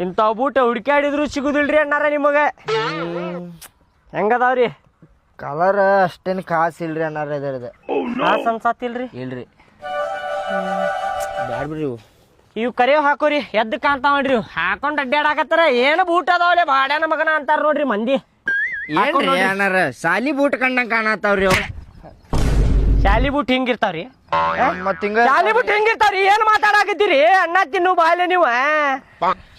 ಇಂಥವು ಬೂಟ ಹುಡ್ಕ್ಯಾಡಿದ್ರು ಸಿಗುದಿಲ್ರಿ ಅಣ್ಣಾರ ನಿಮಗೆ. ಹೆಂಗದಾವ್ರಿ? ಕಲರ್ ಅಷ್ಟೇನು ಕಾಸು ಇಲ್ರಿ ಅನ್ನಾರ ಇದ್ರದ್ದು. ಕಾಸು ಅನ್ಸತ್ತಿಲ್ರಿ? ಇಲ್ರಿ ಬ್ಯಾಡ್ ಬಿಡ್ರಿ ಇವು. ಇವು ಕರಿಯವ್ ಹಾಕೋರಿ ಎದ್ದು ಕಾಣ್ತಾವ ನೋಡ್ರಿ. ಇವು ಹಾಕೊಂಡ್ ಅಡ್ಡಾಡಕತ್ತಾರ. ಏನು ಬೂಟ್ ಅದಾವಲೆ ಬಾಡ್ಯಾನ ಮಗನ ಅಂತಾರ ನೋಡ್ರಿ ಮಂದಿ. ಏನ್ರಿ ಅನ್ನಾರ ಸಾಲಿ ಬೂಟ್ ಕಂಡಂಗ ಕಾಣತ್ತಾವ್ರಿ ಅವ್. ಶಾಲಿ ಬೂಟ್ ಹಿಂಗಿರ್ತಾವ್ರಿ? ಮತ್ ಹಿಂಗ ಶಾಲಿ ಬೂಟ್ ಹಿಂಗಿರ್ತಾವ್ರಿ? ಏನ್ ಮಾತಾಡಕತ್ತೀರಿ? ಅಣ್ಣ ತಿನ್ನು ಬಾಲ್ಯ ನೀವು.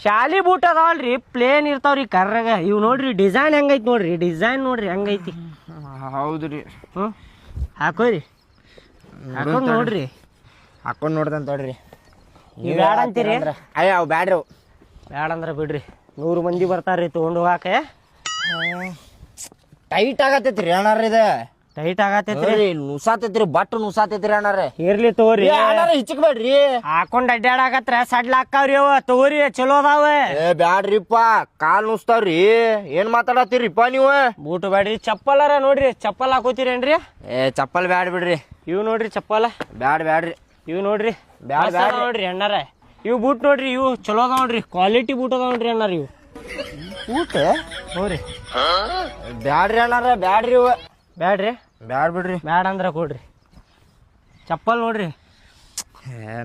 ಶಾಲಿ ಬೂಟ್ ಅದಾವಲ್ರಿ ಪ್ಲೇನ್ ಇರ್ತಾವ್ರಿ ಕರ್ರಗ. ಇವ್ ನೋಡ್ರಿ ಡಿಸೈನ್ ಹೆಂಗೈತಿ ನೋಡ್ರಿ. ಡಿಸೈನ್ ನೋಡ್ರಿ ಹೆಂಗೈತಿ. ಹೌದ್ರಿ. ಹಾಕೋರಿ ಹಾಕೊಂಡ್ ನೋಡ್ರಿ. ಹಾಕೊಂಡ್ ನೋಡ್ದಂತ ನೋಡ್ರಿ. ನೀವು ಬ್ಯಾಡ ಅಂತೀರಿ? ಅಯ್ಯ ಅವ್ ಬ್ಯಾಡ್ರಿ ಅವು. ಬ್ಯಾಡ ಅಂದ್ರ ಬಿಡ್ರಿ. 100 ಮಂದಿ ಬರ್ತಾರ್ರಿ ತಗೊಂಡು ಹೋಗಾಕ. ಟೈಟ್ ಆಗತೈತ್ರಿ ಅಣ್ಣಾರ ಇದು. ಟೈಟ್ ಆಗತೈತ್ರಿ, ನುಸಾತೈತ್ರಿ, ಬಟ್ ನುಸಾತೈತ್ರಿ ಅಣ್ಣಾರ. ಇರ್ಲಿ ತಗೋರಿ. ಅಣ್ಣಾರ ಹಿಚ್ಚಕ್ಬೇಡ್ರಿ. ಹಾಕೊಂಡ್ ಅಡ್ಡಾಡಕತ್ರ ಸಡ್ಲ ಹಾಕಾವ್ರಿ ಅವ. ತಗೋರಿ ಚಲೋ ಅದಾವ. ಬ್ಯಾಡ್ರಿಪ್ಪ ಕಾಲ್ ನುಸ್ತಾವ್ರಿ. ಏನ್ ಮಾತಾಡತ್ತೀರಿಪ್ಪ ನೀವು? ಬೂಟ್ ಬ್ಯಾಡ್ರಿ, ಚಪ್ಪಲಾರ ನೋಡ್ರಿ. ಚಪ್ಪಲ್ ಹಾಕೋತೀರೇನ್ರಿ? ಚಪ್ಪಲ್ ಬ್ಯಾಡ್ ಬಿಡ್ರಿ. ಇವ್ ನೋಡ್ರಿ ಚಪ್ಪಲ. ಬ್ಯಾಡ್ರಿ. ಇವ್ ನೋಡ್ರಿ ಬ್ಯಾಡ ನೋಡ್ರಿ ಅಣ್ಣಾರ. ಇವ್ ಬೂಟ್ ನೋಡ್ರಿ, ಇವು ಚಲೋ ಅದಾವ ನೋಡ್ರಿ. ಕ್ವಾಲಿಟಿ ಬೂಟ್ ಅದಾವ ನೋಡ್ರಿ ಅಣ್ಣಾರ. ಇವು ಊಟ ನೋಡ್ರಿ. ಬ್ಯಾಡ್ರಿ ಅಣ್ಣಾರ, ಬ್ಯಾಡ್ರಿ ಇವ. ಬ್ಯಾಡ್ರಿ? ಬ್ಯಾಡ್ ಬಿಡ್ರಿ. ಬ್ಯಾಡ ಅಂದ್ರ ಕೊಡ್ರಿ. ಚಪ್ಪಲ್ ನೋಡ್ರಿ.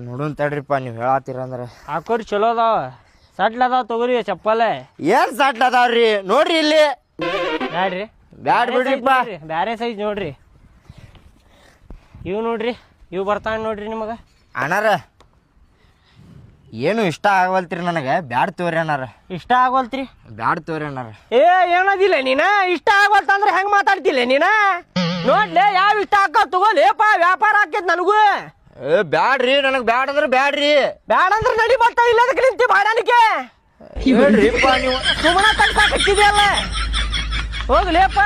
ನೋಡುನ್ ತಡ್ರಿಪ್ಪ ನೀವ್ ಹೇಳತ್ತೀರ ಅಂದ್ರ. ಹಾಕೋರಿ ಚಲೋ ಅದಾವ. ಸಡ್ಲ ಅದಾವ ತಗೋರಿ ಚಪ್ಪಲ. ಏನ್ ಸಟ್ ಅದಾವ್ರಿ ನೋಡ್ರಿ ಇಲ್ಲಿ. ಬ್ಯಾಡ್ರಿ? ಬ್ಯಾಡ್ ಬಿಡ್ರಿಪ್ಪ. ಬ್ಯಾರೆ ಸೈಜ್ ನೋಡ್ರಿ. ಇವ್ ನೋಡ್ರಿ, ಇವ್ ಬರ್ತಾವ ನೋಡ್ರಿ ನಿಮಗ. ಅಣ್ಣಾರ ಏನು ಇಷ್ಟ ಆಗವಲ್ತ್ರಿ ನನಗೆ. ಬ್ಯಾಡ್ ತೋರಿ ಅಣ್ಣಾರ. ಇಷ್ಟ ಆಗವಲ್ತ್ರಿ? ಬ್ಯಾಡ್ ತೋರಿ ಅಣ್ಣಾರ. ಏನದಿಲ್ಲ ನೀನ? ಇಷ್ಟ ಆಗವಲ್ತ ಅಂದ್ರೆ ಹೆಂಗ್ ಮಾತಾಡ್ತಿಲ್ಲ ನೀನ? ನೋಡ್ಲೆ ಯಾವ ಇಷ್ಟ ಹಾಕ ತಗೋಲೇಪ. ವ್ಯಾಪಾರ ಆಕೇತ್ ನನಗೂ. ಬ್ಯಾಡ್ರಿ, ನನಗ್ ಬ್ಯಾಡ್ ಅಂದ್ರ ಬ್ಯಾಡ್ರಿ. ಬ್ಯಾಡ ಅಂದ್ರೆ ನಡಿ ಬರ್ತಾವ. ಇಲ್ಲದಕ್ಕೆ ನಿಂತಿ ಬಾಡಾನಿಕೆ ಹೇಳ್ರಿಪ್ಪ ನೀವು. ಸುಮ್ಮನ ತಗ್ಸಾಕತ್ತಿದೆಯಲ್ಲ. ಹೋಗ್ಲೇಪ.